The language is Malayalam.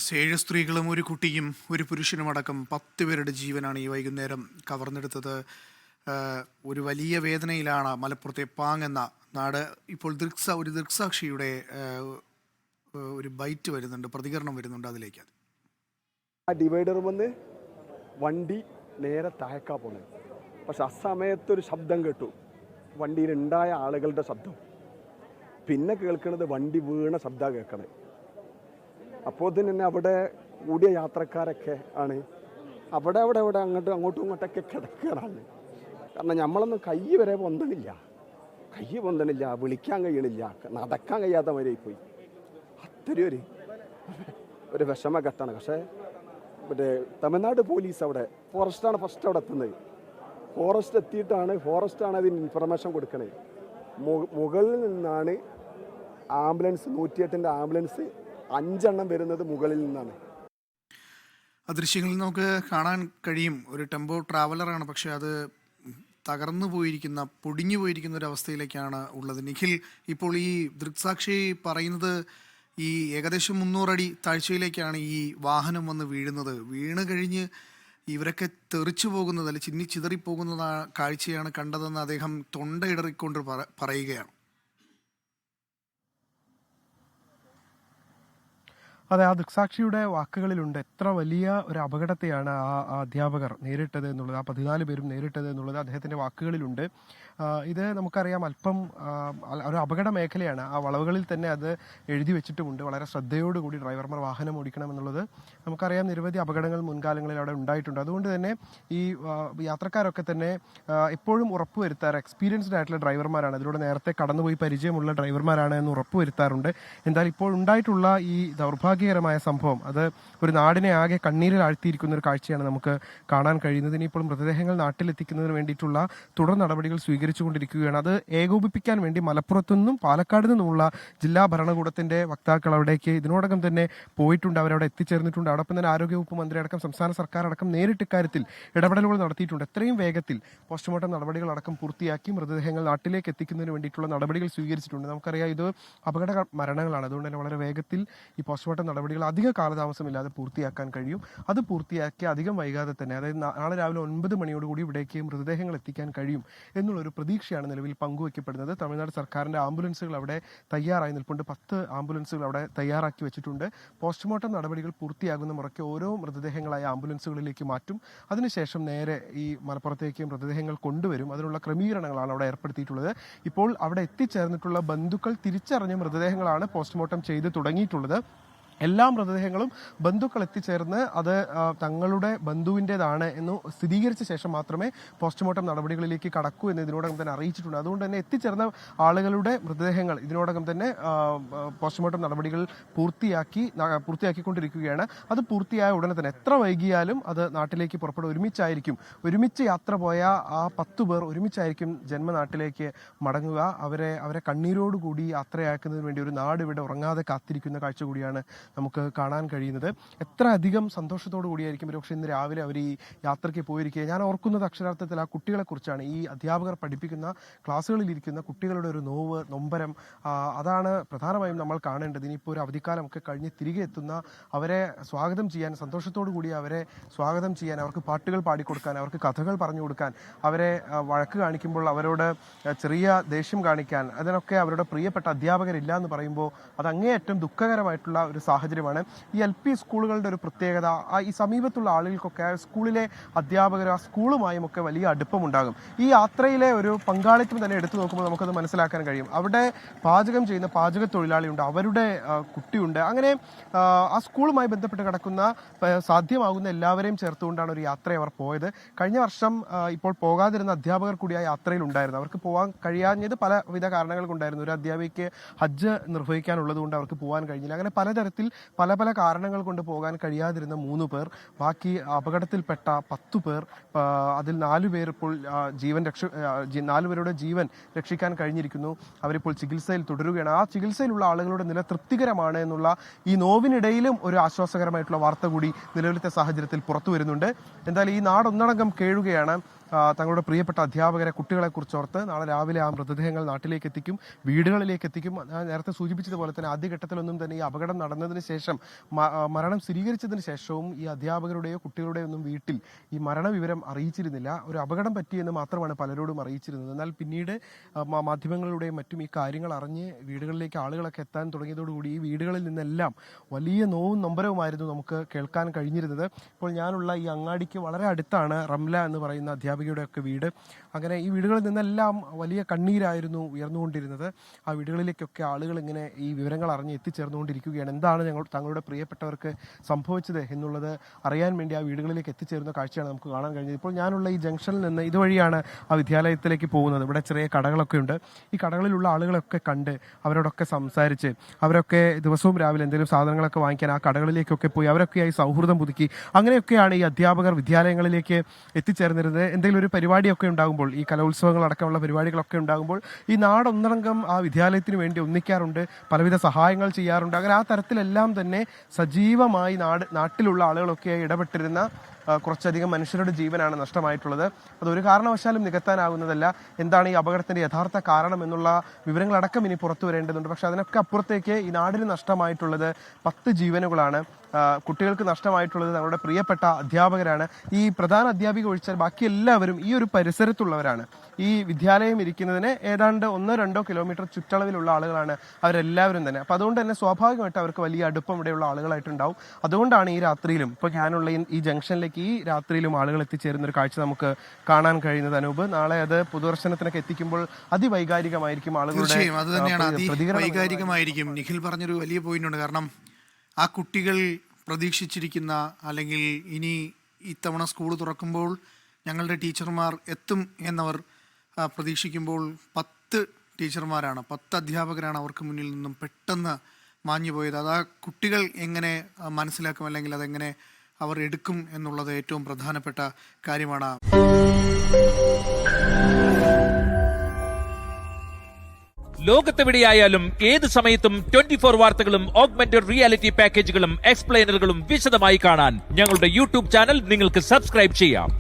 7 സ്ത്രീകളും ഒരു കുട്ടിയും ഒരു പുരുഷനുമടക്കം 10 പേരുടെ ജീവനാണ് ഈ വൈകുന്നേരം കവർന്നെടുത്തത്. ഒരു വലിയ വേദനയിലാണ് മലപ്പുറത്തെ പാങ് എന്ന നാട്. ഇപ്പോൾ ഒരു ദൃക്സാക്ഷിയുടെ ഒരു ബൈറ്റ് വരുന്നുണ്ട്, പ്രതികരണം വരുന്നുണ്ട്. അതിലേക്ക് ആ ഡിവൈഡർ വന്ന് വണ്ടി നേരെ താഴേക്കാ പോകുന്നത്. പക്ഷെ ആ സമയത്തൊരു ശബ്ദം കേട്ടു, വണ്ടിയിലുണ്ടായ ആളുകളുടെ ശബ്ദം. പിന്നെ കേൾക്കുന്നത് വണ്ടി വീണ ശബ്ദം കേൾക്കണേ. അപ്പോൾ തന്നെ അവിടെ കൂടിയ യാത്രക്കാരൊക്കെ ആണ് അവിടെ അങ്ങോട്ടും ഇങ്ങോട്ടൊക്കെ കിടക്കുകയാണ്. കാരണം നമ്മളൊന്നും കൈ വരെ പൊന്തണില്ല, വിളിക്കാൻ കഴിയണില്ല, നടക്കാൻ കഴിയാത്ത മാതിരി പോയി. അത്രയും ഒരു വിഷമഘട്ടമാണ്. പക്ഷേ മറ്റേ തമിഴ്നാട് പോലീസ് അവിടെ ഫോറസ്റ്റാണ് ഫസ്റ്റ് അവിടെ എത്തുന്നത്. ഫോറസ്റ്റാണ് അതിന് ഇൻഫർമേഷൻ കൊടുക്കണത്. മുകളിൽ നിന്നാണ് ആംബുലൻസ് 108 ആംബുലൻസ് 5 എണ്ണം വരുന്നത് മുകളിൽ നിന്നാണ്. ആ ദൃശ്യങ്ങളിൽ നമുക്ക് കാണാൻ കഴിയും. ഒരു ടെമ്പോ ട്രാവലറാണ്, പക്ഷേ അത് പൊടിഞ്ഞു പോയിരിക്കുന്ന ഒരു അവസ്ഥയിലേക്കാണ് ഉള്ളത്. നിഖിൽ, ഇപ്പോൾ ഈ ദൃക്സാക്ഷി പറയുന്നത് ഈ ഏകദേശം 300 അടി താഴ്ചയിലേക്കാണ് ഈ വാഹനം വന്ന് വീണ് കഴിഞ്ഞ് ഇവരൊക്കെ തെറിച്ചു പോകുന്നത്, അല്ലെ ചിതറിപ്പോകുന്ന കാഴ്ചയാണ് കണ്ടതെന്ന് അദ്ദേഹം തൊണ്ടയിടറിക്കൊണ്ട് പറയുകയാണ്. അതെ, ആ ദൃക്സാക്ഷിയുടെ വാക്കുകളിലുണ്ട് എത്ര വലിയ ഒരു അപകടത്തെയാണ് ആ അധ്യാപകർ നേരിട്ടത് എന്നുള്ളത്, ആ 14 പേരും നേരിട്ടത് എന്നുള്ളത് അദ്ദേഹത്തിൻ്റെ വാക്കുകളിലുണ്ട്. ഇത് നമുക്കറിയാം, അല്പം ഒരു അപകട മേഖലയാണ്. ആ വളവുകളിൽ തന്നെ അത് എഴുതി വെച്ചിട്ടുമുണ്ട്, വളരെ ശ്രദ്ധയോടുകൂടി ഡ്രൈവർമാർ വാഹനം ഓടിക്കണം എന്നുള്ളത്. നമുക്കറിയാം, നിരവധി അപകടങ്ങൾ മുൻകാലങ്ങളിൽ അവിടെ ഉണ്ടായിട്ടുണ്ട്. അതുകൊണ്ട് തന്നെ ഈ യാത്രക്കാരൊക്കെ തന്നെ എപ്പോഴും ഉറപ്പുവരുത്താറ് എക്സ്പീരിയൻസ്ഡ് ആയിട്ടുള്ള ഡ്രൈവർമാരാണ്, അതിലൂടെ നേരത്തെ കടന്നുപോയി പരിചയമുള്ള ഡ്രൈവർമാരാണ് എന്ന് ഉറപ്പുവരുത്താറുണ്ട്. എന്തായാലും ഇപ്പോൾ ഉണ്ടായിട്ടുള്ള ഈ ദൗർഭാഗ്യകരമായ സംഭവം അത് ഒരു നാടിനെ ആകെ കണ്ണീരിൽ ആഴ്ത്തിയിരിക്കുന്ന ഒരു കാഴ്ചയാണ് നമുക്ക് കാണാൻ കഴിയുന്നത്. ഇനിയിപ്പോൾ മൃതദേഹങ്ങൾ നാട്ടിലെത്തിക്കുന്നതിന് വേണ്ടിയിട്ടുള്ള തുടർ നടപടികൾ സ്വീകരിച്ചുകൊണ്ടിരിക്കുകയാണ്. അത് ഏകോപിപ്പിക്കാൻ വേണ്ടി മലപ്പുറത്തു നിന്നും പാലക്കാട് നിന്നുമുള്ള ജില്ലാ ഭരണകൂടത്തിന്റെ വക്താക്കൾ അവിടേക്ക് ഇതിനോടകം തന്നെ പോയിട്ടുണ്ട്, അവരവിടെ എത്തിച്ചേർന്നിട്ടുണ്ട്. അതോടൊപ്പം തന്നെ ആരോഗ്യവകുപ്പ് മന്ത്രി അടക്കം സംസ്ഥാന സർക്കാർ അടക്കം നേരിട്ട് ഇക്കാര്യത്തിൽ ഇടപെടലുകൾ നടത്തിയിട്ടുണ്ട്. എത്രയും വേഗത്തിൽ പോസ്റ്റ്മോർട്ടം നടപടികൾ അടക്കം പൂർത്തിയാക്കി മൃതദേഹങ്ങൾ നാട്ടിലേക്ക് എത്തിക്കുന്നതിന് വേണ്ടിയിട്ടുള്ള നടപടികൾ സ്വീകരിച്ചിട്ടുണ്ട്. നമുക്കറിയാം, ഇത് അപകട മരണങ്ങളാണ്. അതുകൊണ്ട് തന്നെ വളരെ വേഗത്തിൽ ഈ പോസ്റ്റ്മോർട്ടം നടപടികൾ അധിക കാലതാമസമില്ലാതെ പൂർത്തിയാക്കാൻ കഴിയും. അത് പൂർത്തിയാക്കി അധികം വൈകാതെ തന്നെ, അതായത് നാളെ രാവിലെ 9 മണിയോടുകൂടി ഇവിടേക്ക് മൃതദേഹങ്ങൾ എത്തിക്കാൻ കഴിയും എന്നുള്ളൊരു പ്രതീക്ഷയാണ് നിലവിൽ പങ്കുവയ്ക്കപ്പെടുന്നത്. തമിഴ്നാട് സർക്കാരിൻ്റെ ആംബുലൻസുകൾ അവിടെ തയ്യാറായി നിൽപ്പുണ്ട്. 10 ആംബുലൻസുകൾ അവിടെ തയ്യാറാക്കി വെച്ചിട്ടുണ്ട്. പോസ്റ്റ്മോർട്ടം നടപടികൾ പൂർത്തിയാകുന്ന മുറയ്ക്ക് ഓരോ മൃതദേഹങ്ങളായ ആംബുലൻസുകളിലേക്ക് മാറ്റും. അതിനുശേഷം നേരെ ഈ മലപ്പുറത്തേക്ക് മൃതദേഹങ്ങൾ കൊണ്ടുവരും. അതിനുള്ള ക്രമീകരണങ്ങളാണ് അവിടെ ഏർപ്പെടുത്തിയിട്ടുള്ളത്. ഇപ്പോൾ അവിടെ എത്തിച്ചേർന്നിട്ടുള്ള ബന്ധുക്കൾ തിരിച്ചറിഞ്ഞ മൃതദേഹങ്ങളാണ് പോസ്റ്റ്മോർട്ടം ചെയ്ത് തുടങ്ങിയിട്ടുള്ളത്. എല്ലാ മൃതദേഹങ്ങളും ബന്ധുക്കൾ എത്തിച്ചേർന്ന് അത് തങ്ങളുടെ ബന്ധുവിൻ്റെതാണ് എന്ന് സ്ഥിരീകരിച്ച ശേഷം മാത്രമേ പോസ്റ്റ്മോർട്ടം നടപടികളിലേക്ക് കടക്കൂ എന്ന് ഇതിനോടകം തന്നെ അറിയിച്ചിട്ടുണ്ട്. അതുകൊണ്ട് തന്നെ എത്തിച്ചേർന്ന ആളുകളുടെ മൃതദേഹങ്ങൾ ഇതിനോടകം തന്നെ പോസ്റ്റ്മോർട്ടം നടപടികൾ പൂർത്തിയാക്കിക്കൊണ്ടിരിക്കുകയാണ്. അത് പൂർത്തിയായ ഉടനെ തന്നെ എത്ര വൈകിയാലും അത് നാട്ടിലേക്ക് പുറപ്പെടും. ഒരുമിച്ച് യാത്ര പോയ ആ 10 പേർ ഒരുമിച്ചായിരിക്കും ജന്മനാട്ടിലേക്ക് മടങ്ങുക. അവരെ കണ്ണീരോടുകൂടി യാത്രയാക്കുന്നതിന് വേണ്ടി ഒരു നാട് ഇവിടെ ഉറങ്ങാതെ കാത്തിരിക്കുന്ന കാഴ്ച കൂടിയാണ് നമുക്ക് കാണാൻ കഴിയുന്നത്. എത്ര അധികം സന്തോഷത്തോടു കൂടിയായിരിക്കും പക്ഷേ ഇന്ന് രാവിലെ അവർ ഈ യാത്രയ്ക്ക് പോയിരിക്കുക. ഞാൻ ഓർക്കുന്നത് അക്ഷരാർത്ഥത്തിൽ ആ കുട്ടികളെ കുറിച്ചാണ്. ഈ അധ്യാപകർ പഠിപ്പിക്കുന്ന ക്ലാസ്സുകളിലിരിക്കുന്ന കുട്ടികളുടെ ഒരു നൊമ്പരം, അതാണ് പ്രധാനമായും നമ്മൾ കാണേണ്ടത്. ഇനിയിപ്പോൾ ഒരു അവധിക്കാലമൊക്കെ കഴിഞ്ഞ് തിരികെ എത്തുന്ന അവരെ സ്വാഗതം ചെയ്യാൻ, സന്തോഷത്തോടു കൂടി അവരെ സ്വാഗതം ചെയ്യാൻ, അവർക്ക് പാട്ടുകൾ പാടിക്കൊടുക്കാൻ, അവർക്ക് കഥകൾ പറഞ്ഞു കൊടുക്കാൻ, അവരെ വഴക്ക് കാണിക്കുമ്പോൾ അവരോട് ചെറിയ ദേഷ്യം കാണിക്കാൻ, അതിനൊക്കെ അവരുടെ പ്രിയപ്പെട്ട അധ്യാപകരില്ല എന്ന് പറയുമ്പോൾ അത് അങ്ങേയറ്റം ദുഃഖകരമായിട്ടുള്ള ഒരു സാഹചര്യമാണ്. ഈ LP സ്കൂളുകളുടെ ഒരു പ്രത്യേകത, ഈ സമീപത്തുള്ള ആളുകൾക്കൊക്കെ സ്കൂളിലെ അധ്യാപകർ ആ സ്കൂളുമായും ഒക്കെ വലിയ അടുപ്പമുണ്ടാകും. ഈ യാത്രയിലെ ഒരു പങ്കാളിത്തം തന്നെ എടുത്തു നോക്കുമ്പോൾ നമുക്കത് മനസ്സിലാക്കാൻ കഴിയും. അവിടെ പാചകം ചെയ്യുന്ന പാചക തൊഴിലാളിയുണ്ട്, അവരുടെ കുട്ടിയുണ്ട്. അങ്ങനെ ആ സ്കൂളുമായി ബന്ധപ്പെട്ട് കിടക്കുന്ന സാധ്യമാകുന്ന എല്ലാവരെയും ചേർത്തുകൊണ്ടാണ് ഒരു യാത്ര അവർ പോയത്. കഴിഞ്ഞ വർഷം ഇപ്പോൾ പോകാതിരുന്ന അധ്യാപകർ കൂടി ആ യാത്രയിൽ ഉണ്ടായിരുന്നു. അവർക്ക് പോകാൻ കഴിയാഞ്ഞത് പലവിധ കാരണങ്ങൾ കൊണ്ടായിരുന്നു. ഒരു അധ്യാപികയ്ക്ക് ഹജ്ജ് നിർവഹിക്കാനുള്ളത് കൊണ്ട് അവർക്ക് പോകാൻ കഴിഞ്ഞില്ല. അങ്ങനെ പലതരത്തിൽ പല കാരണങ്ങൾ കൊണ്ട് പോകാൻ കഴിയാതിരുന്ന 3 പേർ, ബാക്കി അപകടത്തിൽപ്പെട്ട 10 പേർ, അതിൽ 4 പേർ ഇപ്പോൾ 4 പേരുടെ ജീവൻ രക്ഷിക്കാൻ കഴിഞ്ഞിരിക്കുന്നു. അവരിപ്പോൾ ചികിത്സയിൽ തുടരുകയാണ്. ആ ചികിത്സയിലുള്ള ആളുകളുടെ നില തൃപ്തികരമാണ് എന്നുള്ള ഈ നോവിനിടയിലും ഒരു ആശ്വാസകരമായിട്ടുള്ള വാർത്ത കൂടി നിലവിലത്തെ സാഹചര്യത്തിൽ പുറത്തു വരുന്നുണ്ട്. എന്തായാലും ഈ നാടൊന്നടങ്കം കേഴുകയാണ്. തങ്ങളുടെ പ്രിയപ്പെട്ട അധ്യാപകരെ, കുട്ടികളെക്കുറിച്ച് ഓർത്ത് നാളെ രാവിലെ ആ മൃതദേഹങ്ങൾ നാട്ടിലേക്ക് എത്തിക്കും, വീടുകളിലേക്ക് എത്തിക്കും. ഞാൻ നേരത്തെ സൂചിപ്പിച്ചതുപോലെ തന്നെ ആദ്യഘട്ടത്തിലൊന്നും തന്നെ ഈ അപകടം നടന്നതിന് ശേഷം, മരണം സ്ഥിരീകരിച്ചതിന് ശേഷവും ഈ അധ്യാപകരുടെയോ കുട്ടികളുടെയോ ഒന്നും വീട്ടിൽ ഈ മരണവിവരം അറിയിച്ചിരുന്നില്ല. ഒരു അപകടം പറ്റിയെന്ന് മാത്രമാണ് പലരോടും അറിയിച്ചിരുന്നത്. എന്നാൽ പിന്നീട് മാധ്യമങ്ങളിലൂടെയും മറ്റും ഈ കാര്യങ്ങൾ അറിഞ്ഞ് വീടുകളിലേക്ക് ആളുകളൊക്കെ എത്താൻ തുടങ്ങിയതോടുകൂടി ഈ വീടുകളിൽ നിന്നെല്ലാം വലിയ നോവും നൊമ്പരവുമായിരുന്നു നമുക്ക് കേൾക്കാൻ കഴിഞ്ഞിരുന്നത്. ഇപ്പോൾ ഞാനുള്ള ഈ അങ്ങാടിക്ക് വളരെ അടുത്താണ് റംല എന്ന് പറയുന്ന അധ്യാപികയുടെ ഒക്കെ വീട്. അങ്ങനെ ഈ വീടുകളിൽ നിന്നെല്ലാം വലിയ കണ്ണീരായിരുന്നു ഉയർന്നുകൊണ്ടിരുന്നത്. ആ വീടുകളിലേക്കൊക്കെ ആളുകൾ ഇങ്ങനെ ഈ വിവരങ്ങൾ അറിഞ്ഞ് എത്തിച്ചേർന്നുകൊണ്ടിരിക്കുകയാണ്. എന്താണ് തങ്ങളുടെ പ്രിയപ്പെട്ടവർക്ക് സംഭവിച്ചത് എന്നുള്ളത് അറിയാൻ വേണ്ടി ആ വീടുകളിലേക്ക് എത്തിച്ചേരുന്ന കാഴ്ചയാണ് നമുക്ക് കാണാൻ കഴിഞ്ഞത്. ഇപ്പോൾ ഞാനുള്ള ഈ ജംഗ്ഷനിൽ നിന്ന് ഇതുവഴിയാണ് ആ വിദ്യാലയത്തിലേക്ക് പോകുന്നത്. ഇവിടെ ചെറിയ കടകളൊക്കെ ഉണ്ട്. ഈ കടകളിലുള്ള ആളുകളൊക്കെ കണ്ട് അവരോടൊക്കെ സംസാരിച്ച്, അവരൊക്കെ ദിവസവും രാവിലെ എന്തെങ്കിലും സാധനങ്ങളൊക്കെ വാങ്ങിക്കാൻ ആ കടകളിലേക്കൊക്കെ പോയി അവരൊക്കെയായി സൗഹൃദം പുതുക്കി അങ്ങനെയൊക്കെയാണ് ഈ അധ്യാപകർ വിദ്യാലയങ്ങളിലേക്ക് എത്തിച്ചേർന്നിരുന്നത്. എന്തെങ്കിലും ഒരു പരിപാടിയൊക്കെ ഉണ്ടാകുമ്പോൾ, ഈ കലോത്സവങ്ങൾ അടക്കമുള്ള പരിപാടികളൊക്കെ ഉണ്ടാകുമ്പോൾ ഈ നാടൊന്നടങ്കം ആ വിദ്യാലയത്തിന് വേണ്ടി ഒന്നിക്കാറുണ്ട്, പലവിധ സഹായങ്ങൾ ചെയ്യാറുണ്ട്. അങ്ങനെ ആ തരത്തിലെല്ലാം തന്നെ സജീവമായി നാട്ടിലുള്ള ആളുകളൊക്കെ ഇടപെട്ടിരുന്ന കുറച്ചധികം മനുഷ്യരുടെ ജീവനാണ് നഷ്ടമായിട്ടുള്ളത്. അതൊരു കാരണവശാലും നികത്താനാകുന്നതല്ല. എന്താണ് ഈ അപകടത്തിന്റെ യഥാർത്ഥ കാരണം എന്നുള്ള വിവരങ്ങളടക്കം ഇനി പുറത്തു വരേണ്ടതുണ്ട്. പക്ഷെ അതിനൊക്കെ അപ്പുറത്തേക്ക് ഈ നാടിന് നഷ്ടമായിട്ടുള്ളത് 10 ജീവനുകളാണ്. കുട്ടികൾക്ക് നഷ്ടമായിട്ടുള്ളത് തങ്ങളുടെ പ്രിയപ്പെട്ട അധ്യാപകരാണ്. ഈ പ്രധാന അധ്യാപിക ഒഴിച്ചാൽ ബാക്കി എല്ലാവരും ഈ ഒരു പരിസരത്തുള്ളവരാണ്. ഈ വിദ്യാലയം ഇരിക്കുന്നതിന് ഏതാണ്ട് 1-2 കിലോമീറ്റർ ചുറ്റളവിലുള്ള ആളുകളാണ് അവരെല്ലാവരും തന്നെ. അപ്പം അതുകൊണ്ട് തന്നെ സ്വാഭാവികമായിട്ട് അവർക്ക് വലിയ അടുപ്പം ഇവിടെയുള്ള ആളുകളായിട്ടുണ്ടാവും. അതുകൊണ്ടാണ് ഈ രാത്രിയിലും, ഇപ്പോൾ ഞാനുള്ള ഈ ജംഗ്ഷനിലേക്ക് ഈ രാത്രിയിലും ആളുകൾ എത്തിച്ചേരുന്ന ഒരു കാഴ്ച നമുക്ക് കാണാൻ കഴിയുന്നത്. അനൂപ്, നാളെ അത് പൊതുദർശനത്തിനൊക്കെ എത്തിക്കുമ്പോൾ അതിവൈകാരികമായിരിക്കും ആളുകളുടെ വൈകാരികമായിരിക്കും. നിഖിൽ പറഞ്ഞൊരു വലിയ പോയിന്റ് ഉണ്ട്. കാരണം ആ കുട്ടികൾ പ്രതീക്ഷിച്ചിരിക്കുന്ന, അല്ലെങ്കിൽ ഇനി ഇത്തവണ സ്കൂൾ തുറക്കുമ്പോൾ ഞങ്ങളുടെ ടീച്ചർമാർ എത്തും എന്നവർ പ്രതീക്ഷിക്കുമ്പോൾ 10 ടീച്ചർമാരാണ്, 10 അധ്യാപകരാണ് അവർക്ക് മുന്നിൽ നിന്നും പെട്ടെന്ന് മാഞ്ഞു പോയത്. അത് ആ കുട്ടികൾ എങ്ങനെ മനസ്സിലാക്കും, അല്ലെങ്കിൽ അതെങ്ങനെ അവർ എടുക്കും എന്നുള്ളത് ഏറ്റവും പ്രധാനപ്പെട്ട കാര്യമാണ്. ലോകത്തെവിടെയായാലും ഏത് സമയത്തും 24 വാർത്തകളും ഓഗ്മെന്റഡ് റിയാലിറ്റി പാക്കേജുകളും എക്സ്പ്ലെയിനറുകളും വിശദമായി കാണാൻ ഞങ്ങളുടെ യൂട്യൂബ് ചാനൽ നിങ്ങൾക്ക് സബ്സ്ക്രൈബ് ചെയ്യാം.